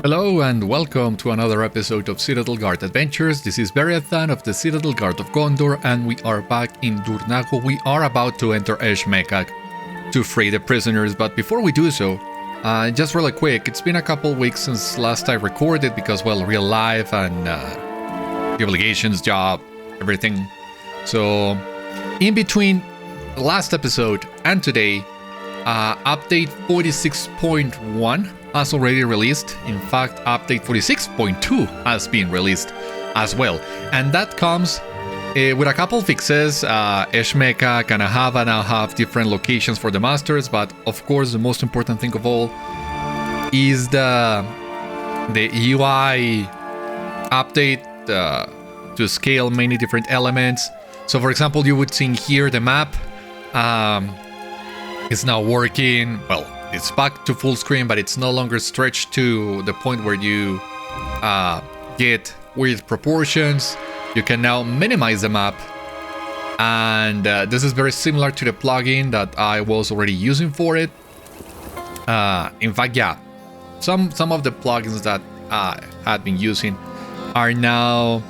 Hello and welcome to another episode of Citadel Guard Adventures. This is Beriathan of the Citadel Guard of Gondor, and we are back in Dur Nâgu. We are about to enter Esh Mêkag to free the prisoners, but before we do so, just really quick, it's been a couple weeks since last I recorded because, well, real life and the obligations, job, everything. So, in between the last episode and today, update 46.1 has already released. In fact, update 46.2 has been released as well. And that comes with a couple fixes. Esh Mêkag and Harad now have different locations for the masters, but of course the most important thing of all is the UI update to scale many different elements. So for example, you would see here the map is now working. Well, it's back to full screen, but it's no longer stretched to the point where you get weird proportions. You can now minimize the map, and this is very similar to the plugin that I was already using for it. In fact, yeah, some of the plugins that I had been using are now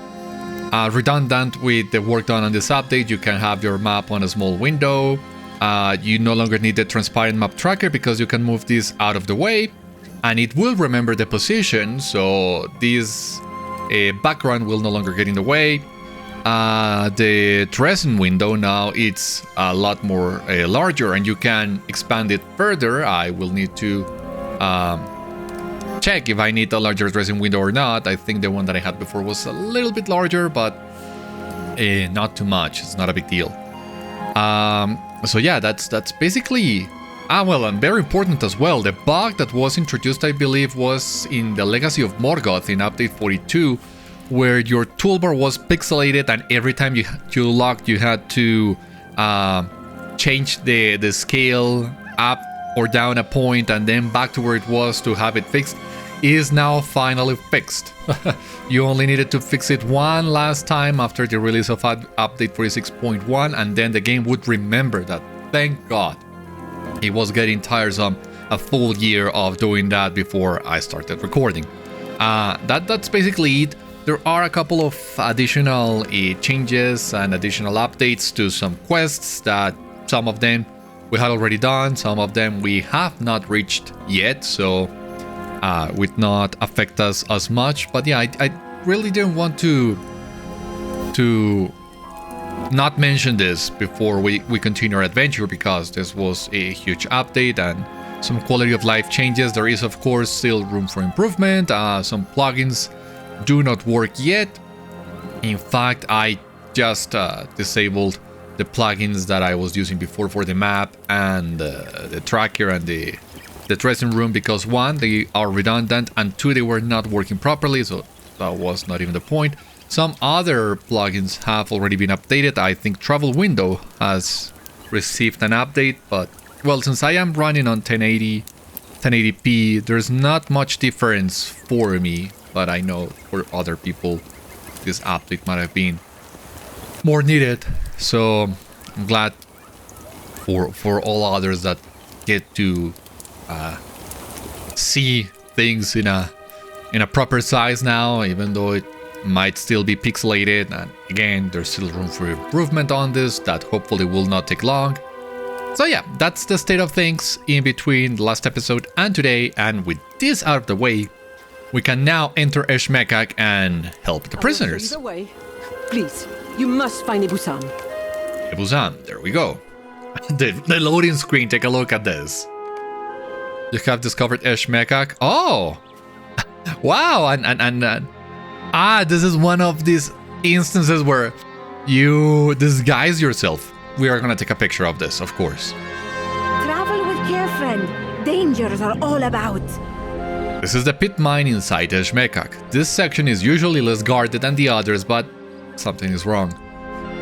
redundant with the work done on this update. You can have your map on a small window. You no longer need the transparent map tracker because you can move this out of the way and it will remember the position, so this background will no longer get in the way. The dressing window now it's a lot more larger and you can expand it further. I will need to check if I need a larger dressing window or not. I think the one that I had before was a little bit larger, but not too much. It's not a big deal. So yeah, that's basically... well, and very important as well, the bug that was introduced, I believe, was in the Legacy of Morgoth in update 42, where your toolbar was pixelated and every time you locked, you had to change the scale up or down a point and then back to where it was to have it fixed. Is now finally fixed. You only needed to fix it one last time after the release of update 46.1, and then the game would remember that. Thank God. It was getting tiresome a full year of doing that before I started recording. That's basically it. There are a couple of additional changes and additional updates to some quests that some of them we had already done, some of them we have not reached yet, so would not affect us as much. But yeah, I really didn't want to not mention this before we continue our adventure, because this was a huge update and some quality of life changes. There is of course still room for improvement. Some plugins do not work yet. In fact, I just disabled the plugins that I was using before for the map and the tracker and the dressing room, because one, they are redundant, and two, they were not working properly, so that was not even the point. Some other plugins have already been updated. I think Travel Window has received an update, but well, since I am running on 1080p, there's not much difference for me, but I know for other people this update might have been more needed, so I'm glad for all others that get to see things in a proper size now, even though it might still be pixelated. And again, there's still room for improvement on this that hopefully will not take long. So yeah, that's the state of things in between the last episode and today, and with this out of the way, we can now enter Esh Mêkag and help the prisoners. I will show you the way. Please, you must find Ebuzâm. Ebuzâm, there we go. The loading screen, take a look at this. You have discovered Esh Mêkag. Oh! Wow! And this is one of these instances where you disguise yourself. We are gonna take a picture of this, of course. Travel with care, friend. Dangers are all about. This is the pit mine inside Esh Mêkag. This section is usually less guarded than the others, but something is wrong.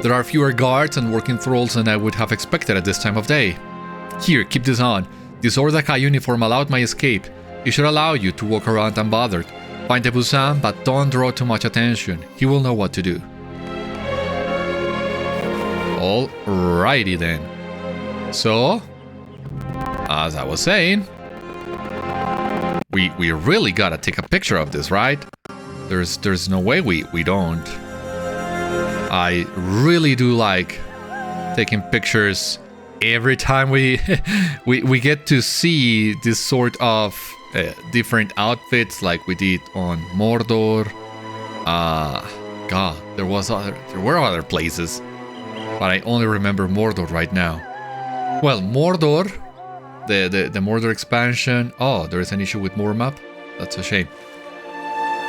There are fewer guards and working thralls than I would have expected at this time of day. Here, keep this on. This Ordâkhai uniform allowed my escape. It should allow you to walk around unbothered. Find Ebuzâm, but don't draw too much attention. He will know what to do. Alrighty then. So, as I was saying, We really gotta take a picture of this, right? There's no way we don't. I really do like taking pictures every time we we get to see this sort of different outfits like we did on Mordor. God, there were other places, but I only remember Mordor right now. Well, Mordor, the Mordor expansion. Oh, there is an issue with Mordor map. That's a shame.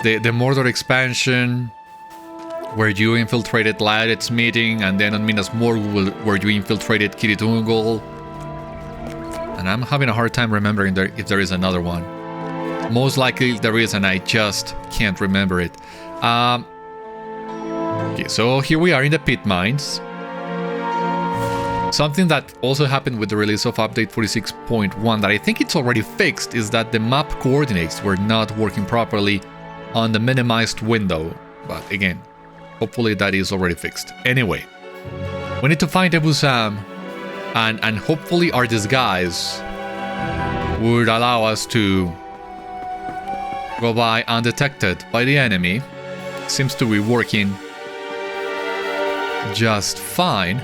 The Mordor expansion, where you infiltrated Lairet's meeting, and then on Minas Morgul, where you infiltrated Kiritungol. And I'm having a hard time remembering if there is another one. Most likely there is, and I just can't remember it. Okay, so here we are in the pit mines. Something that also happened with the release of update 46.1 that I think it's already fixed is that the map coordinates were not working properly on the minimized window. But again, hopefully that is already fixed. Anyway, we need to find Ebuzâm, and hopefully our disguise would allow us to go by undetected by the enemy. Seems to be working just fine.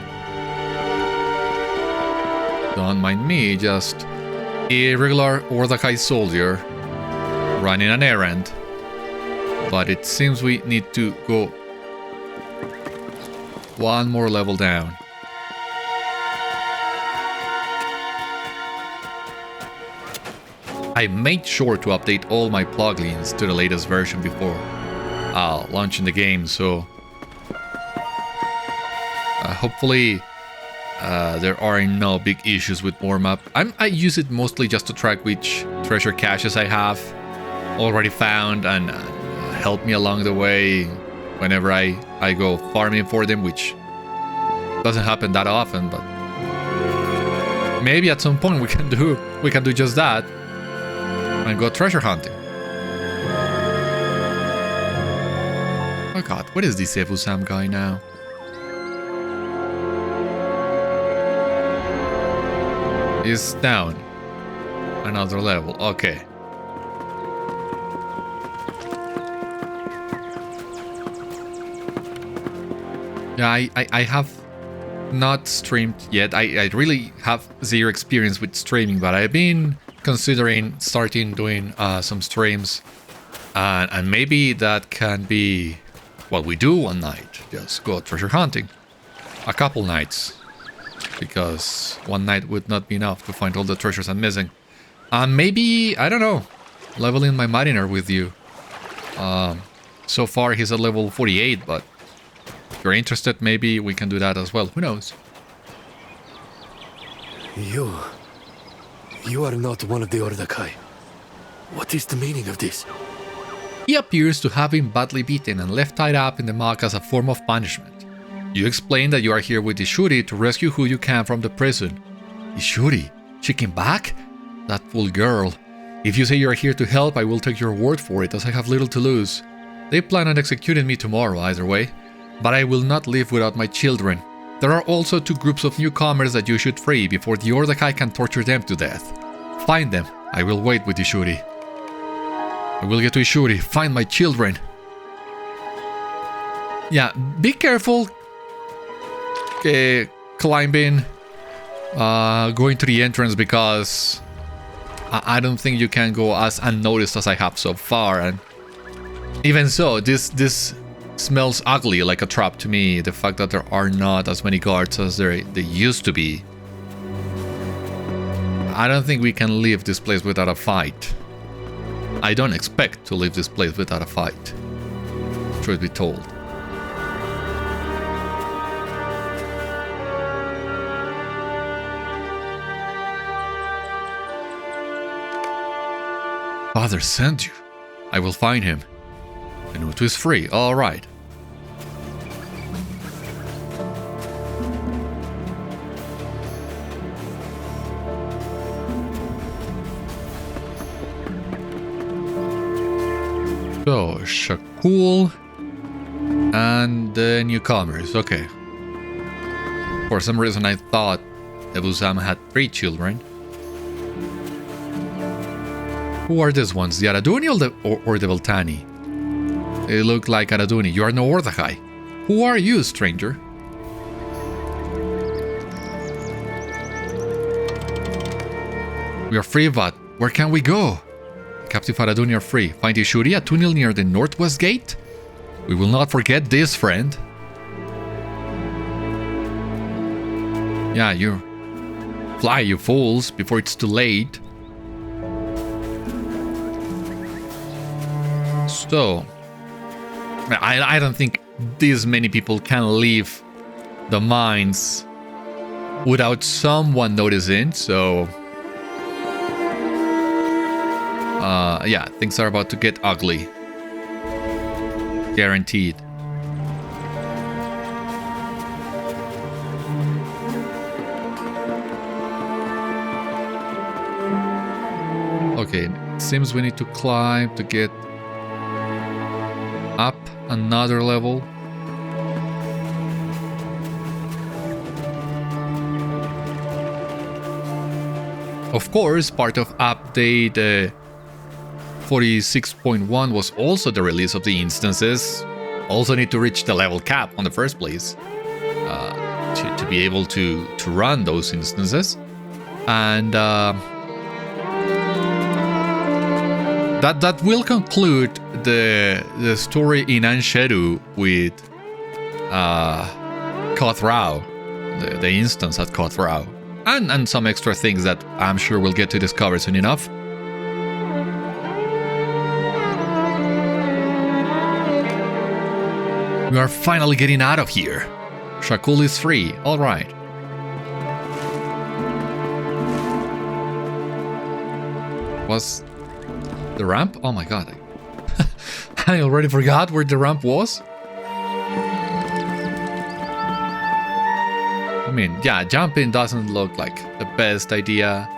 Don't mind me, just a regular Ordâkhai soldier running an errand. But it seems we need to go one more level down. I made sure to update all my plugins to the latest version before launching the game, so hopefully there are no big issues with Warmap. I use it mostly just to track which treasure caches I have already found and help me along the way whenever I go farming for them, which doesn't happen that often, but maybe at some point we can do just that and go treasure hunting. Oh god, what is this Ebuzâm guy now? Is down another level. Okay. Yeah, I have not streamed yet. I really have zero experience with streaming, but I've been considering starting doing some streams, and maybe that can be what we do one night. Just go treasure hunting. A couple nights. Because one night would not be enough to find all the treasures I'm missing. Maybe, I don't know, leveling my mariner with you. So far he's at level 48, but if you're interested, maybe we can do that as well. Who knows? You are not one of the Ordâkhai. What is the meaning of this? He appears to have been badly beaten and left tied up in the muck as a form of punishment. You explain that you are here with Ishuri to rescue who you can from the prison. Ishuri? She came back? That fool girl. If you say you are here to help, I will take your word for it, as I have little to lose. They plan on executing me tomorrow, either way. But I will not live without my children. There are also 2 groups of newcomers that you should free before the Ordâkhai can torture them to death. Find them. I will wait with Ishuri. I will get to Ishuri. Find my children. Yeah, be careful. Climbing, going to the entrance, because I don't think you can go as unnoticed as I have so far, and even so, this smells ugly, like a trap to me. The fact that there are not as many guards as there used to be. I don't think we can leave this place without a fight. I don't expect to leave this place without a fight, truth be told. Father sent you. I will find him. Anutu is free. All right. So, Shakul and the newcomers. Okay. For some reason I thought Ebuzâm had 3 children. Who are these ones? The Aradûni or the Beltáni? They look like Aradûni. You are no Ordâkhai. Who are you, stranger? We are free, but where can we go? Captive Aradûni are free. Find Ishuri, a tunnel near the northwest gate? We will not forget this, friend. Yeah, you fly, you fools, before it's too late. So, I don't think this many people can leave the mines without someone noticing, so... yeah, things are about to get ugly. Guaranteed. Okay, it seems we need to climb to get up another level. Of course, part of update 46.1 was also the release of the instances. Also need to reach the level cap on the first place to be able to run those instances. And that will conclude the story in Ansheru with Cothrau, the instance at Cothrau, and some extra things that I'm sure we'll get to discover soon enough. We are finally getting out of here. Shakul is free. All right. Was the ramp? Oh my god. I already forgot where the ramp was. I mean, yeah, jumping doesn't look like the best idea.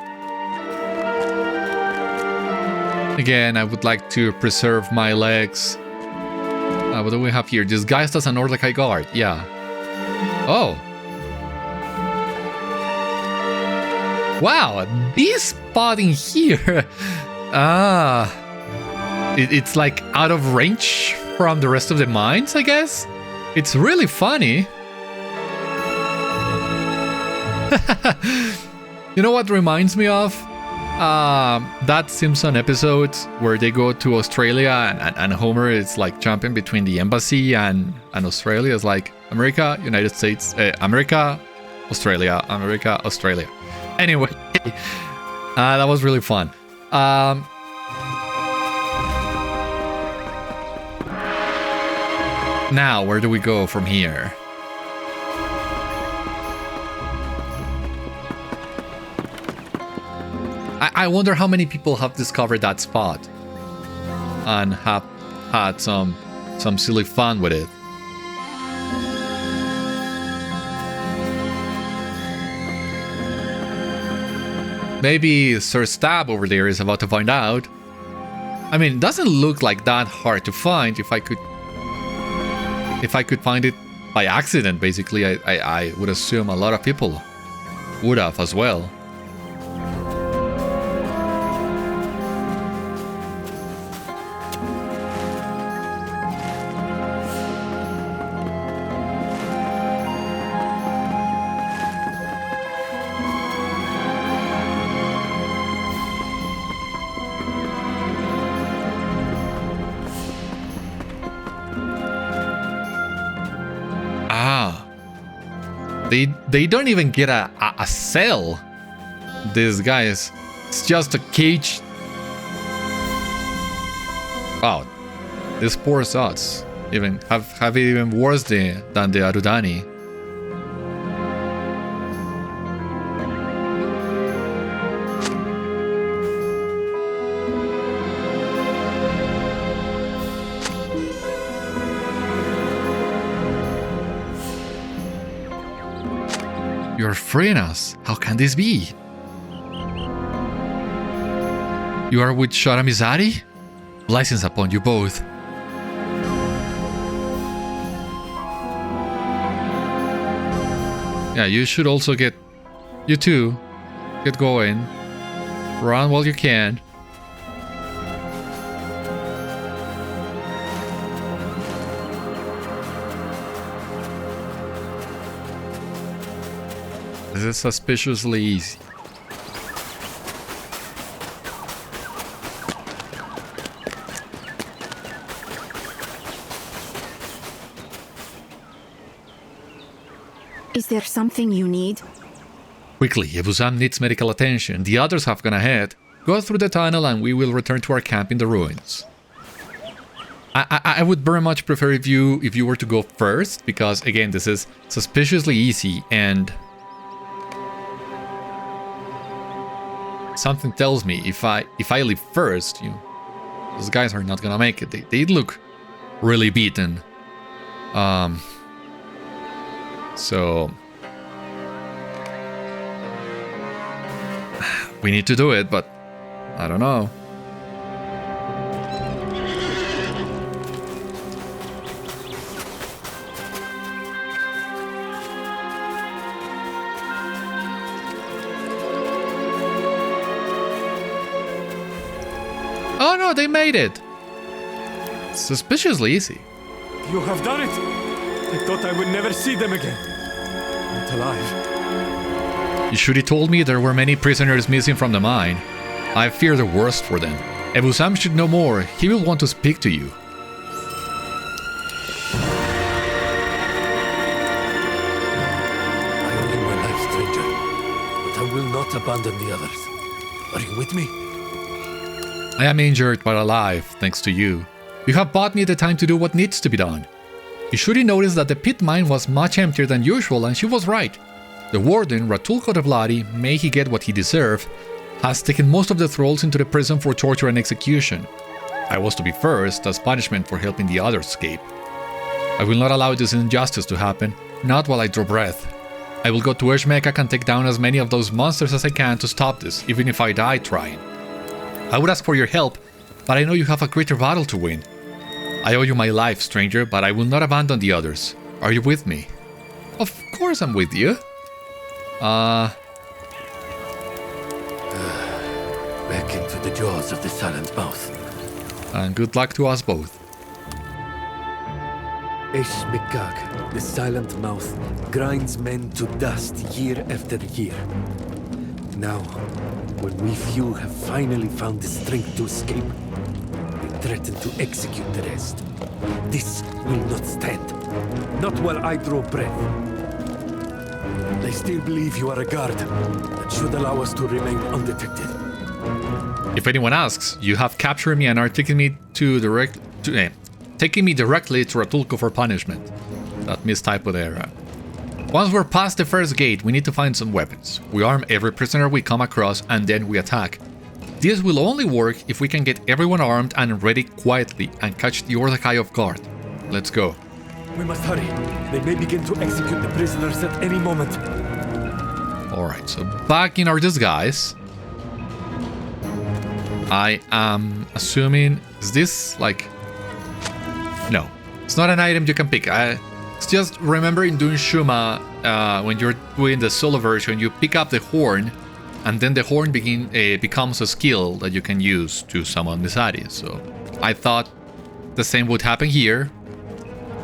Again, I would like to preserve my legs. What do we have here? Disguised as an Ordâkhai guard. Yeah. Oh. Wow, this spot in here. It's like out of range from the rest of the mines, I guess. It's really funny. You know what reminds me of? That Simpson episode where they go to Australia and Homer is like jumping between the embassy and Australia. It's like America, United States, America, Australia, America, Australia. Anyway, that was really fun. Now, where do we go from here? I wonder how many people have discovered that spot and have had some silly fun with it. Maybe Sir Stab over there is about to find out. I mean, it doesn't look like that hard to find. If I could find it by accident, basically, I would assume a lot of people would have as well. They don't even get a cell. These guys, it's just a cage. Wow, these poor sots even have it even worse than the Aradûni. You're freeing us. How can this be? You are with Sharamizari? Blessings upon you both. Yeah, you should also get... You too. Get going. Run while you can. This is suspiciously easy. Is there something you need? Quickly, Ebuzâm needs medical attention. The others have gone ahead. Go through the tunnel and we will return to our camp in the ruins. I would very much prefer if you were to go first, because again, this is suspiciously easy and something tells me if I leave first, those guys are not gonna make it. They look really beaten. So we need to do it, but I don't know. Oh no, they made it! Suspiciously easy. You have done it! I thought I would never see them again. Not alive. You should have told me there were many prisoners missing from the mine. I fear the worst for them. Ebuzâm should know more. He will want to speak to you. I owe you my life, stranger. But I will not abandon the others. Are you with me? I am injured but alive, thanks to you. You have bought me the time to do what needs to be done. You should have noticed that the pit mine was much emptier than usual, and she was right. The Warden, Ratúlko the Bloody, may he get what he deserved, has taken most of the thralls into the prison for torture and execution. I was to be first, as punishment for helping the others escape. I will not allow this injustice to happen, not while I draw breath. I will go to Esh Mêkag and take down as many of those monsters as I can to stop this, even if I die trying. I would ask for your help, but I know you have a greater battle to win. I owe you my life, stranger, but I will not abandon the others. Are you with me? Of course I'm with you. Back into the jaws of the silent mouth. And good luck to us both. Esh Mêkag, the silent mouth, grinds men to dust year after year. Now, when we few have finally found the strength to escape, they threaten to execute the rest. This will not stand. Not while I draw breath. I still believe you are a guard that should allow us to remain undetected. If anyone asks, you have captured me and are taking me directly to Ratúlko for punishment. That mistypo there. Once we're past the first gate, we need to find some weapons. We arm every prisoner we come across and then we attack. This will only work if we can get everyone armed and ready quietly and catch the Ordâkhai off guard. Let's go. We must hurry. They may begin to execute the prisoners at any moment. Alright, so back in our disguise. I am assuming... Is this like... No. It's not an item you can pick. It's just remember in Dun Shuma, when you're doing the solo version, you pick up the horn, and then the horn becomes a skill that you can use to summon Misadi. So I thought the same would happen here,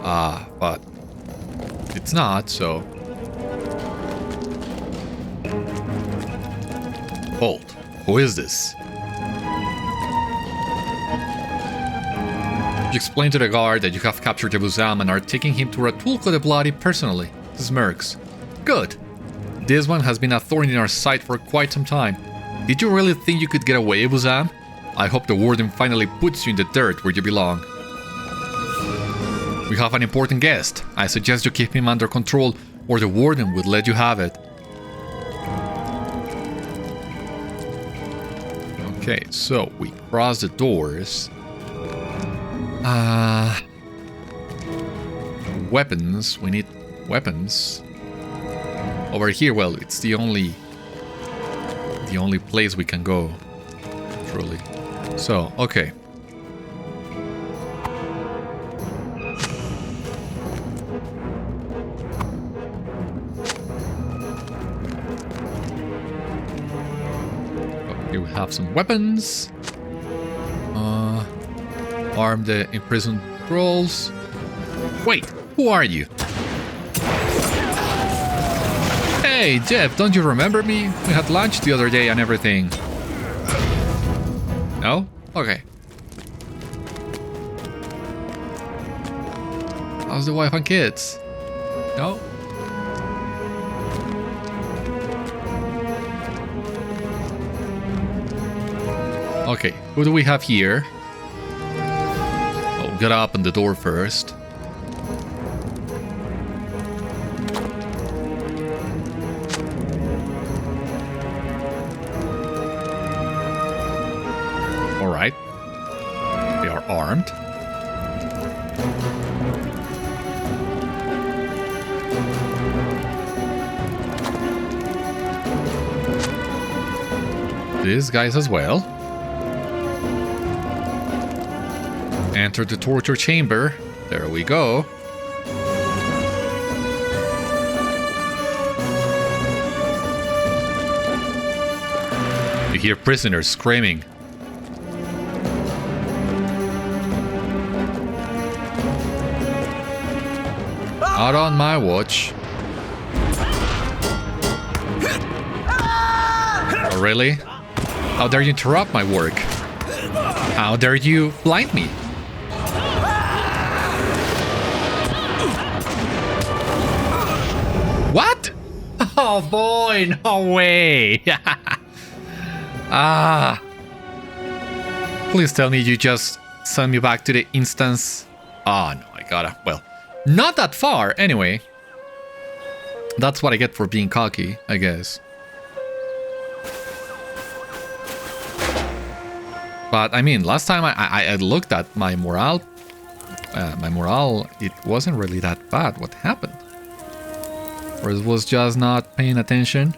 but it's not, so... Hold. Who is this? You explain to the guard that you have captured Ebuzâm and are taking him to Ratúlko the Bloody personally. He smirks. Good. This one has been a thorn in our side for quite some time. Did you really think you could get away, Ebuzâm? I hope the Warden finally puts you in the dirt where you belong. We have an important guest. I suggest you keep him under control, or the Warden would let you have it. Okay, so we cross the doors. Weapons. We need weapons. Over here, well, it's the only place we can go, truly. So, okay. Here we have some weapons. Arm the imprisoned trolls. Wait, who are you? Hey, Jeff, don't you remember me? We had lunch the other day and everything. No? Okay. How's the wife and kids? No? Okay, who do we have here? Oh, gotta open the door first. Alright. They are armed. These guys as well. Enter the torture chamber. There we go. You hear prisoners screaming. Not on my watch. Oh, really? How dare you interrupt my work? How dare you blind me? What? Oh boy, no way. Ah. Please tell me you just send me back to the instance. Oh no, I gotta. Well, not that far anyway. That's what I get for being cocky, I guess. But I mean, last time I looked at my morale, it wasn't really that bad. What happened? Or it was just not paying attention?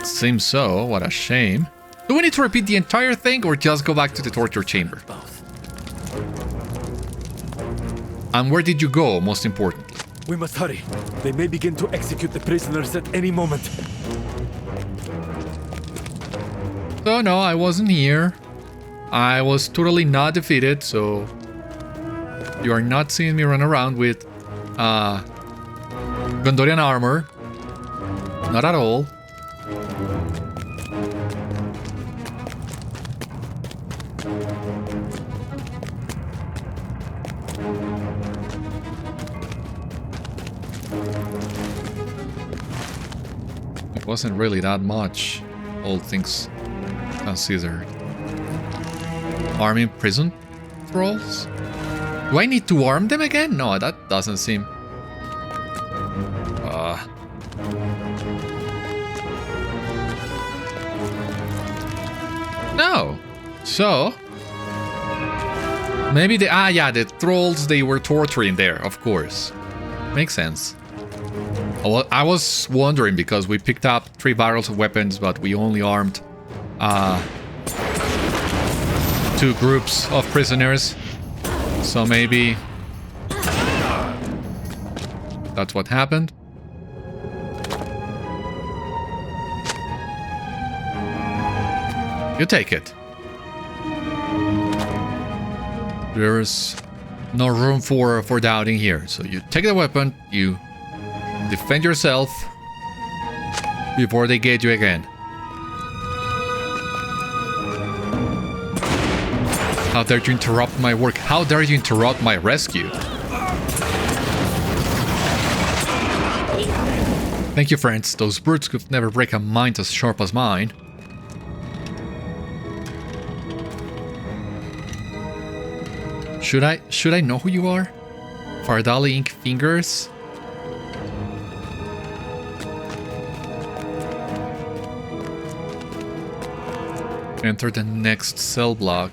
Seems so. What a shame. Do we need to repeat the entire thing or just go back to the torture chamber? And where did you go, most importantly? We must hurry. They may begin to execute the prisoners at any moment. So no, I wasn't here. I was totally not defeated, so you are not seeing me run around with Gondorian armor. Not at all. It wasn't really that much, all things considered. Arming prison thralls? Do I need to arm them again? No, that doesn't seem... No. So... maybe the... ah, yeah, the trolls they were torturing there, of course. Makes sense. Well, I was wondering because we picked up 3 barrels of weapons, but we only armed 2 groups of prisoners. So maybe that's what happened. You take it. There's no room for doubting here. So you take the weapon, you defend yourself before they get you again. How dare you interrupt my work? How dare you interrupt my rescue? Thank you, friends. Those brutes could never break a mind as sharp as mine. Should I know who you are? Fardali Ink Fingers? Enter the next cell block.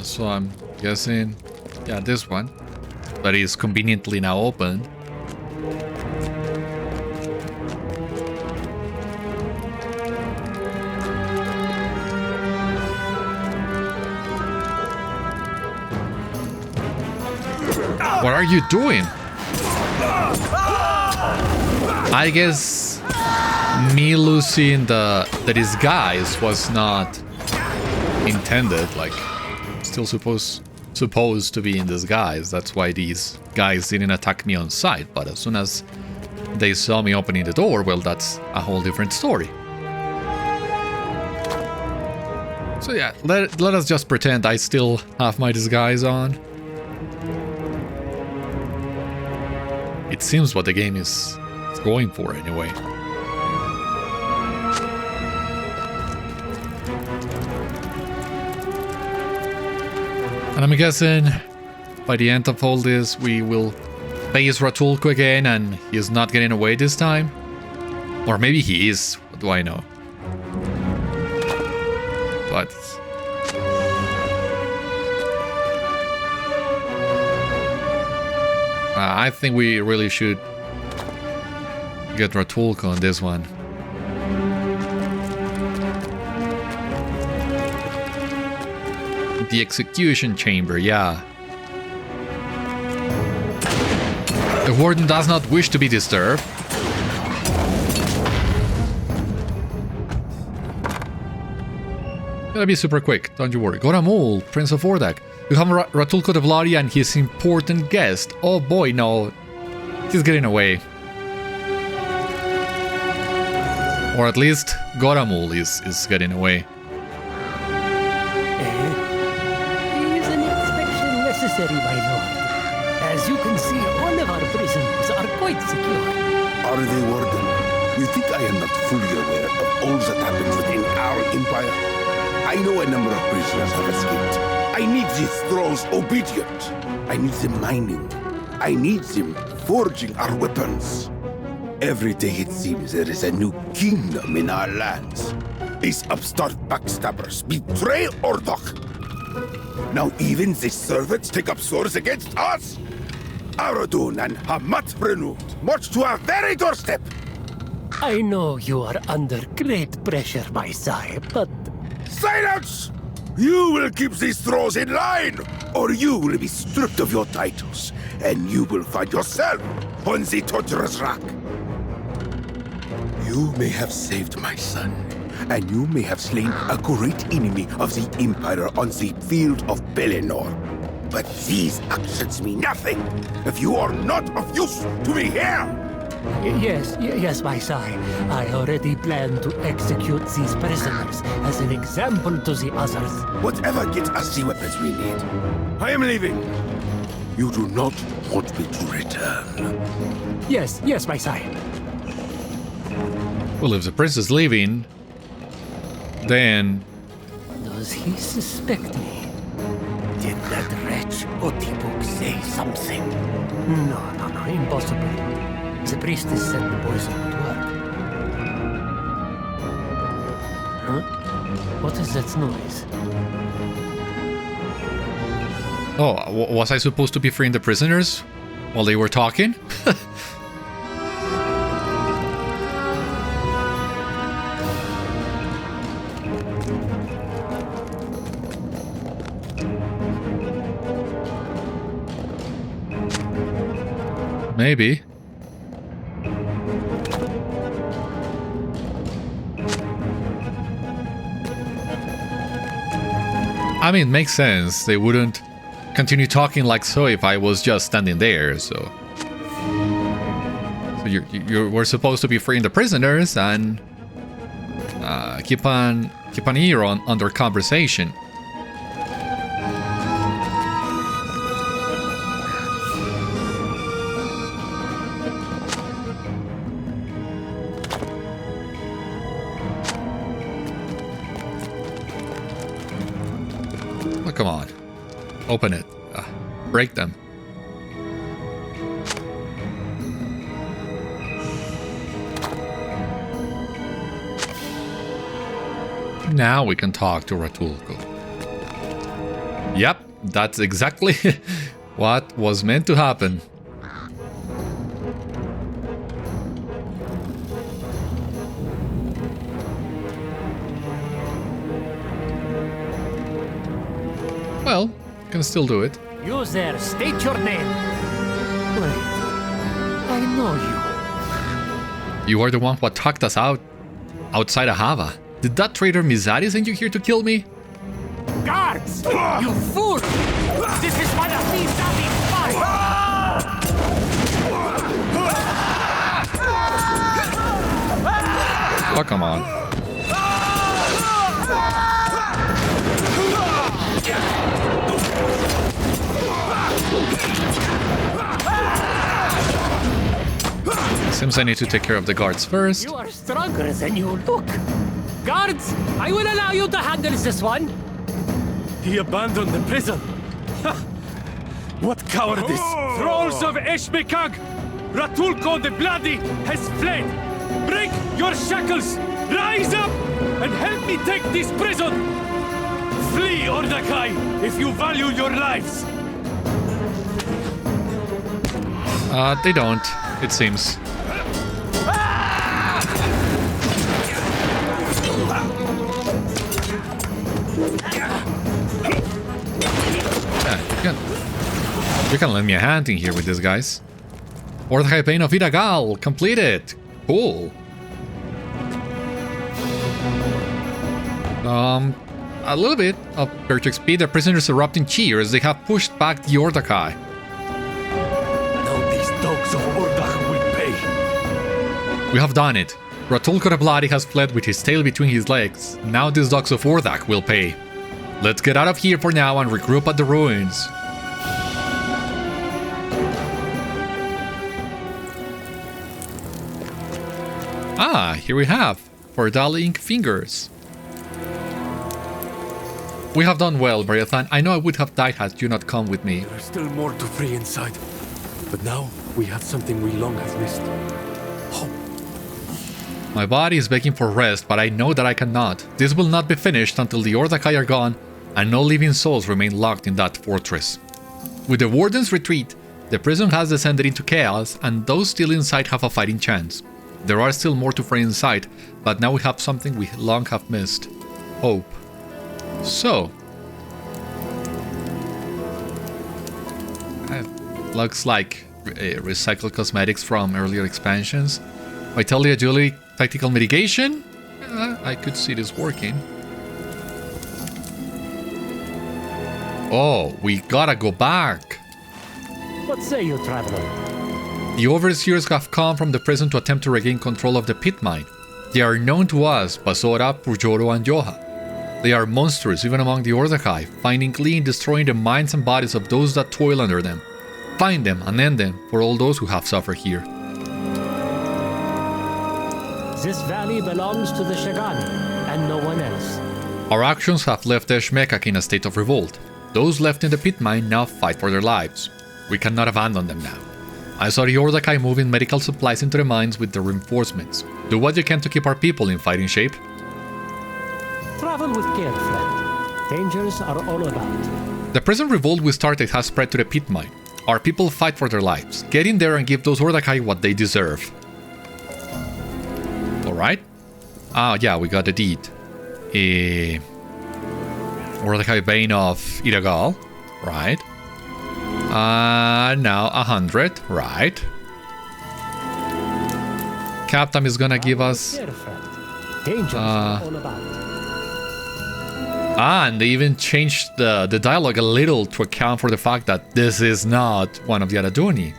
So I'm guessing, yeah, this one. That is conveniently now open. What are you doing? I guess me losing the disguise was not intended, like still supposed to be in disguise. That's why these guys didn't attack me on sight, but as soon as they saw me opening the door, well, that's a whole different story. So yeah, let us just pretend I still have my disguise on. It seems what the game is going for anyway. And I'm guessing by the end of all this, we will face Ratúlko again and he is not getting away this time. Or maybe he is, what do I know? But I think we really should get Ratúlko on this one. The execution chamber, yeah. The Warden does not wish to be disturbed. Gotta be super quick, don't you worry. Goramul, Prince of Ordâkhai. You have Ratúlko the Bloody and his important guest. Oh boy, no. He's getting away. Or at least Goramul is getting away. Is an inspection necessary, my lord? As you can see, all of our prisoners are quite secure. Are they, Warden? You think I am not fully aware of all that happens within our empire? I know a number of prisoners have escaped. I need these thralls obedient. I need them mining. I need them forging our weapons. Every day it seems there is a new kingdom in our lands. These upstart backstabbers betray Ordâkhai. Now even the servants take up swords against us. Aradûni and Hamat renewed, march to our very doorstep. I know you are under great pressure, my sire, but... Silence! You will keep these thralls in line, or you will be stripped of your titles, and you will find yourself on the torturer's rack. You may have saved my son, and you may have slain a great enemy of the Empire on the field of Pelennor. But these actions mean nothing if you are not of use to me here! Yes, my sire. I already plan to execute these prisoners as an example to the others. Whatever gets us the weapons we need. I am leaving. You do not want me to return. Yes, my sire. Well, if the prince is leaving, then... Does he suspect me? Did that wretch Otipuk say something? No, impossible. The priestess said the poison would work. Huh? What is that noise? Oh, was I supposed to be freeing the prisoners while they were talking? Maybe. I mean, it makes sense. They wouldn't continue talking like so if I was just standing there, so you were supposed to be freeing the prisoners and keep an ear on their conversation. Come on. Open it. Break them. Now we can talk to Ratúlko. Yep, that's exactly what was meant to happen. Well, can still do it. User, state your name. Wait, I know you. You are the one who attacked us outside of Hava. Did that traitor Mizari send you here to kill me? Guards! You fool! This is one of these savage spies! Oh, come on. Seems I need to take care of the guards first. You are stronger than you look. Guards, I will allow you to handle this one. He abandoned the prison. What cowardice! Thralls of Esh Mêkag! Ratúlko the Bloody has fled! Break your shackles! Rise up and help me take this prison! Flee, Ordâkhai, if you value your lives! They don't, it seems. Yeah, you can lend me a hand in here with these guys. Ordâkhai Bane of Gaol completed. Cool. A little bit of purchase speed. The prisoners erupt in cheers. They have pushed back the Ordâkhai. Now these dogs of Ordâkhai will pay. We have done it. Ratúlko the Bloody has fled with his tail between his legs. Now these dogs of Ordâkhai will pay. Let's get out of here for now and regroup at the ruins. Ah, here we have Fordali ink fingers. We have done well, Beriathan. I know I would have died had you not come with me. There are still more to free inside. But now we have something we long have missed. Hope. My body is begging for rest, but I know that I cannot. This will not be finished until the Ordâkhai are gone and no living souls remain locked in that fortress. With the Warden's retreat, the prison has descended into chaos and those still inside have a fighting chance. There are still more to free inside, but now we have something we long have missed. Hope. So, looks like recycled cosmetics from earlier expansions. Vitality, agility, tactical mitigation. I could see this working. Oh, we gotta go back. What say you, traveler? The overseers have come from the prison to attempt to regain control of the pit mine. They are known to us, Basora, Pujoro, and Yoha. They are monsters even among the Ordâkhai, finding glee in destroying the minds and bodies of those that toil under them. Find them and end them for all those who have suffered here. This valley belongs to the Shagani, and no one else. Our actions have left Esh Mêkag in a state of revolt. Those left in the pit mine now fight for their lives. We cannot abandon them now. I saw the Ordâkhai moving medical supplies into the mines with the reinforcements. Do what you can to keep our people in fighting shape. Travel with care, friend. Dangers are all about. The present revolt we started has spread to the pit mine. Our people fight for their lives. Get in there and give those Ordâkhai what they deserve. Alright. Ah, yeah, we got the deed. Ordâkhai Bane of Gaol. Right. Now 100. Right. Captain is gonna give us... Dangers are all about. And they even changed the dialogue a little to account for the fact that this is not one of the Aradûni.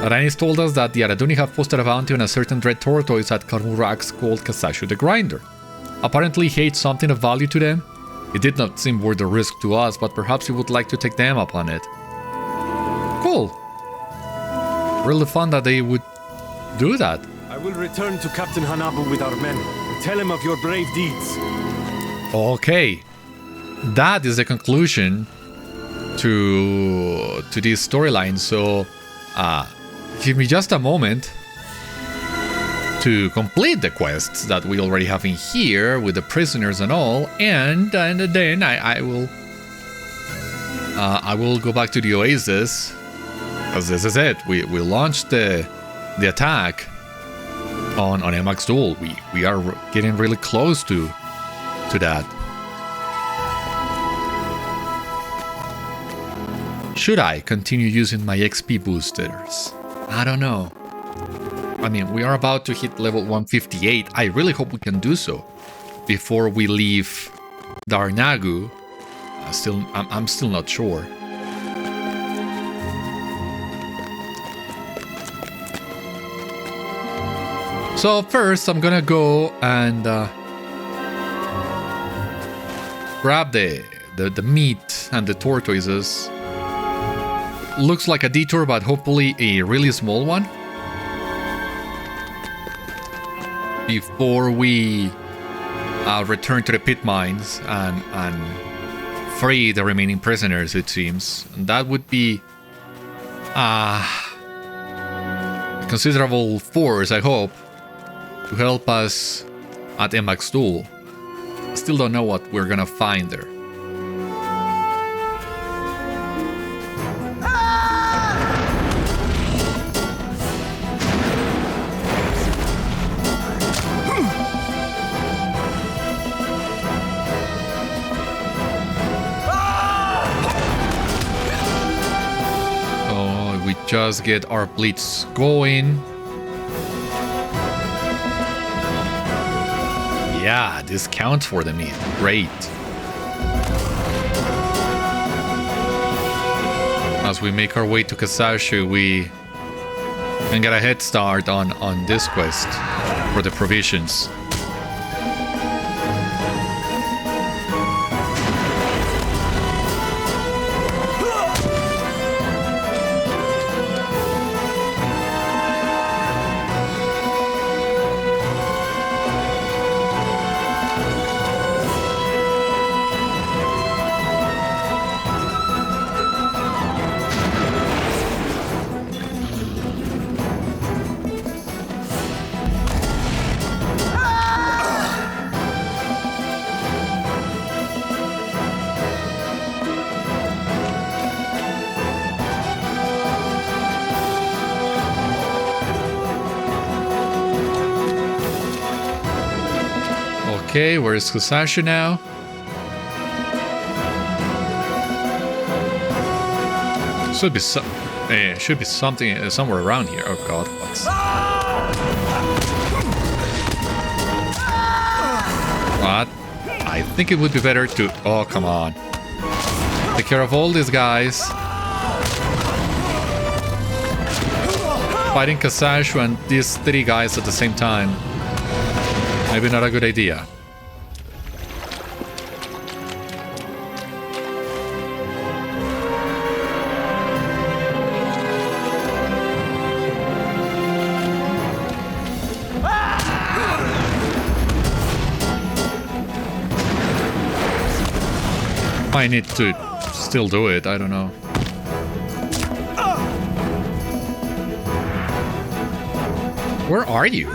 Aranis told us that the Aradûni have posted a bounty on a certain dread tortoise at Karmurax called Kasashu the Grinder. Apparently he ate something of value to them. It did not seem worth the risk to us, but perhaps we would like to take them up on it. Cool. Really fun that they would do that. I will return to Captain Hanabu with our men and tell him of your brave deeds. Okay. That is the conclusion to this storyline. So, give me just a moment to complete the quests that we already have in here with the prisoners and all, and then I will go back to the Oasis, because this is it. We launched the attack on Emax Duel. We are getting really close to that. Should I continue using my XP boosters? I don't know. I mean, we are about to hit level 158. I really hope we can do so before we leave Dur Nâgu. I'm still not sure. So first, I'm gonna go and grab the meat and the tortoises. Looks like a detour, but hopefully a really small one. Before we return to the pit mines and free the remaining prisoners, it seems. And that would be a considerable force, I hope, to help us at Embakstool. Still don't know what we're gonna find there. So we just get our blitz going. Yeah, this counts for the meat. Great. As we make our way to Kasashu, we can get a head start on this quest for the provisions. Okay, where's Kasashu now? Should be something somewhere around here. Oh god, what's... What? I think it would be better to... Oh, come on. Take care of all these guys. Fighting Kasashu and these 3 guys at the same time. Maybe not a good idea. I need to still do it, I don't know. Where are you?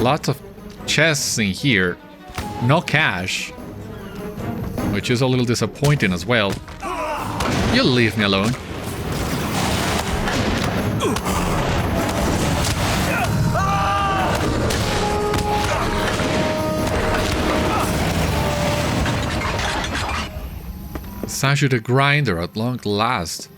Lots of chests in here. No cash. Which is a little disappointing as well. You leave me alone. Sashu the Grinder at long last.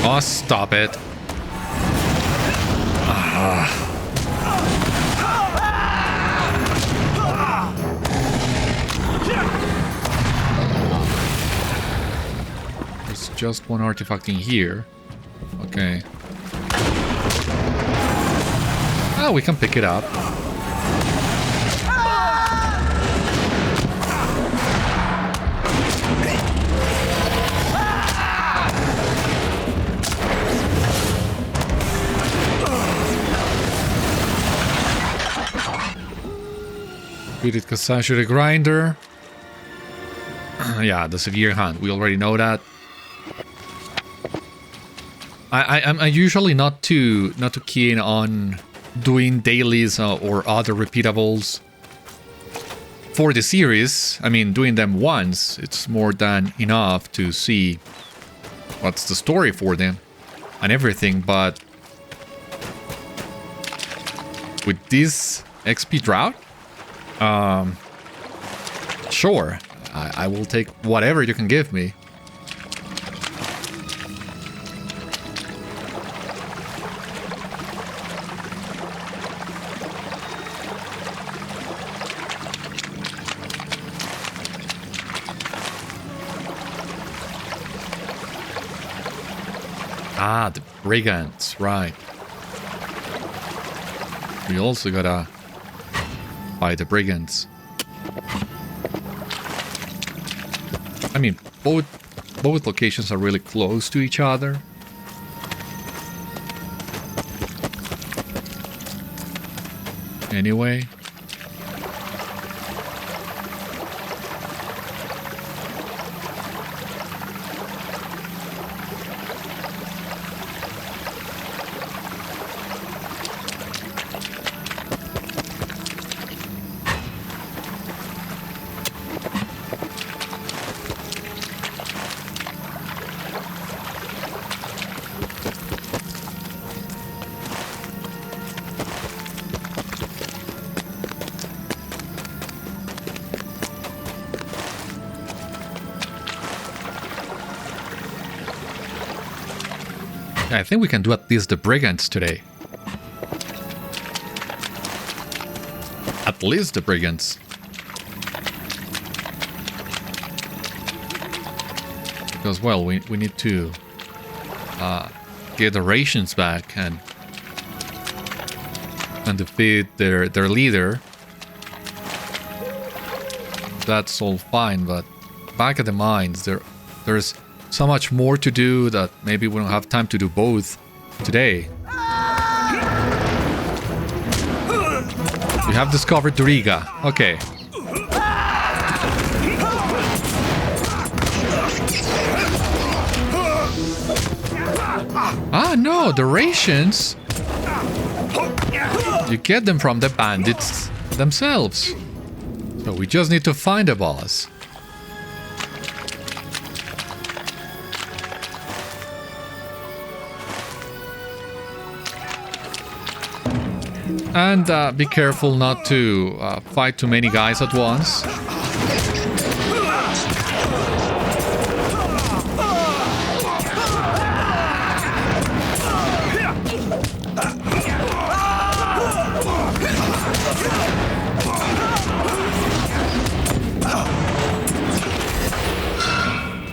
Oh, stop it. There's just one artifact in here. Okay. Oh, we can pick it up. Defeated Kasashu the Grinder. Yeah, the Severe Hand. We already know that. I'm usually not too keen on doing dailies or other repeatables for the series. I mean, doing them once, it's more than enough to see what's the story for them and everything, but with this XP drought, sure, I will take whatever you can give me. Ah, the brigands, right. We also gotta fight the brigands. I mean, both locations are really close to each other. Anyway. I think we can do at least the brigands today. At least the brigands. Because, well, we need to get the rations back and defeat their leader. That's all fine, but back at the mines, there's so much more to do that maybe we don't have time to do both today. We have discovered Duriga. Okay. Ah, no, the rations. You get them from the bandits themselves. So we just need to find a boss. And be careful not to fight too many guys at once.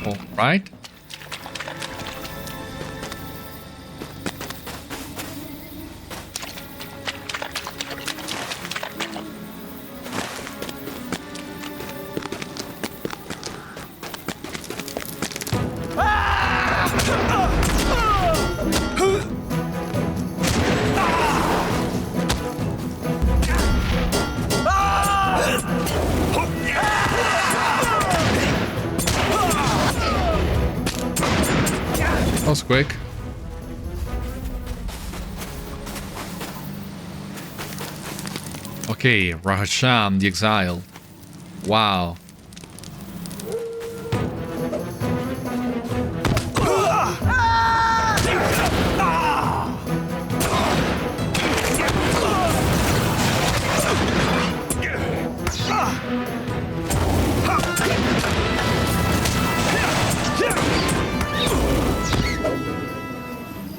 All right. That was quick. Okay, Rahasham the Exile. Wow.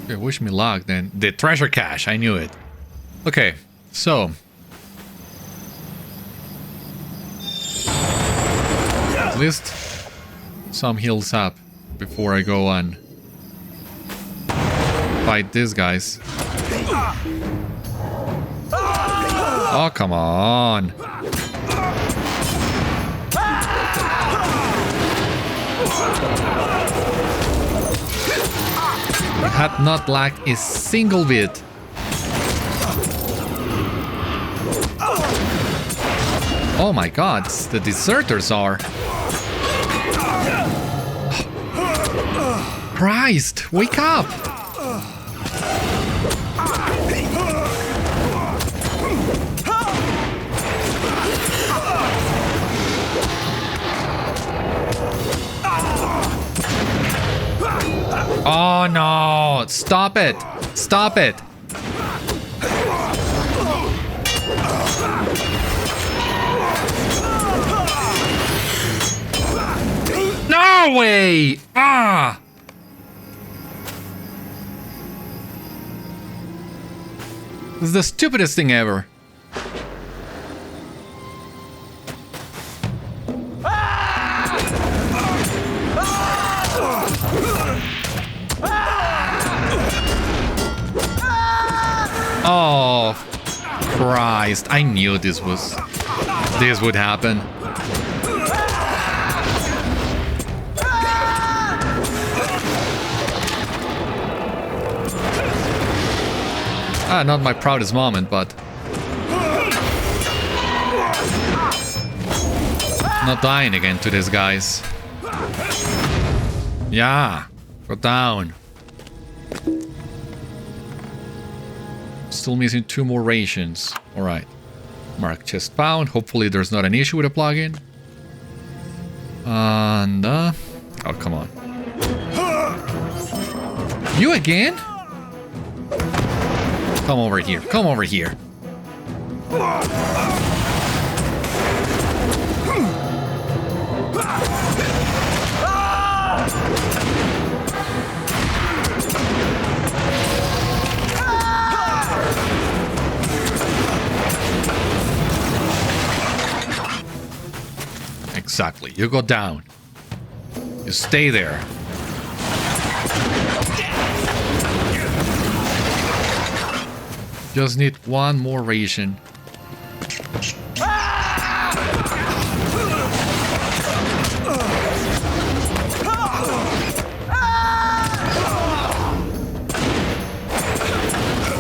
Okay, wish me luck then. The treasure cache, I knew it. Okay, so at least some heals up before I go and fight these guys. Oh, come on. I had not lacked a single bit. Oh my god, the deserters are. Christ, wake up! Oh no! Stop it! Stop it! No way! Ah! This is the stupidest thing ever. Oh, Christ. I knew this would happen. Not my proudest moment, but not dying again to these guys. Yeah, go down. Still missing 2 more rations. Alright. Mark chest found. Hopefully there's not an issue with the plugin. And oh, come on. You again? Come over here. Come over here. Exactly. You go down. You stay there. Just need 1 more ration.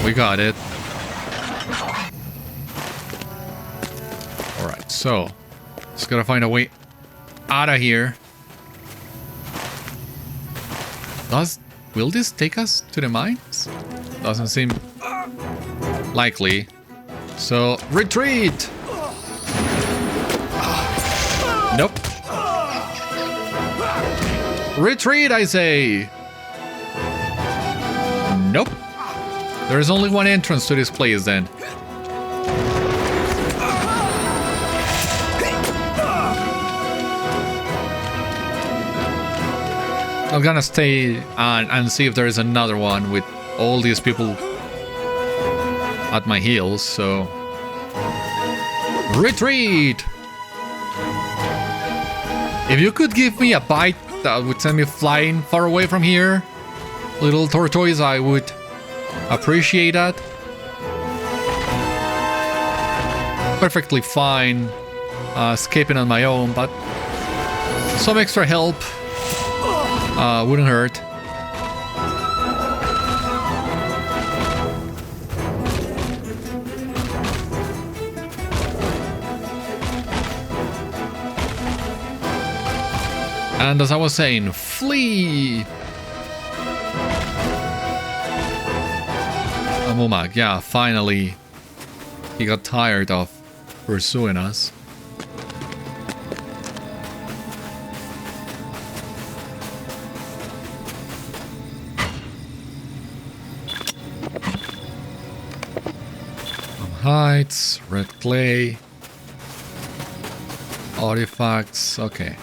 We got it. Alright, so just gotta find a way out of here. Will this take us to the mines? Doesn't seem likely. So, retreat! Nope. Retreat, I say! Nope. There is only one entrance to this place then. I'm gonna stay and see if there is another one with all these people at my heels, so... Retreat! If you could give me a bite that would send me flying far away from here, little tortoise, I would appreciate that. Perfectly fine escaping on my own, but some extra help wouldn't hurt. And as I was saying, flee! Momag, yeah, finally he got tired of pursuing us. Heights, red clay, artifacts, okay.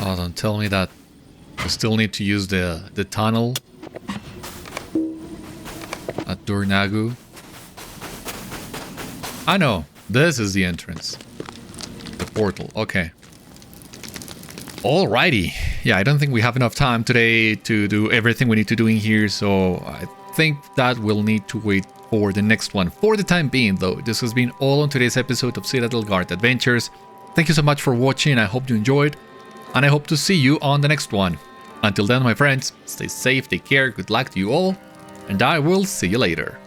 Oh, don't tell me that we still need to use the tunnel at Dur Nâgu. I know, this is the entrance. The portal, okay. Alrighty. Yeah, I don't think we have enough time today to do everything we need to do in here, so I think that we'll need to wait for the next one. For the time being, though, this has been all on today's episode of Citadel Guard Adventures. Thank you so much for watching. I hope you enjoyed. and I hope to see you on the next one. Until then, my friends, stay safe, take care, good luck to you all, and I will see you later.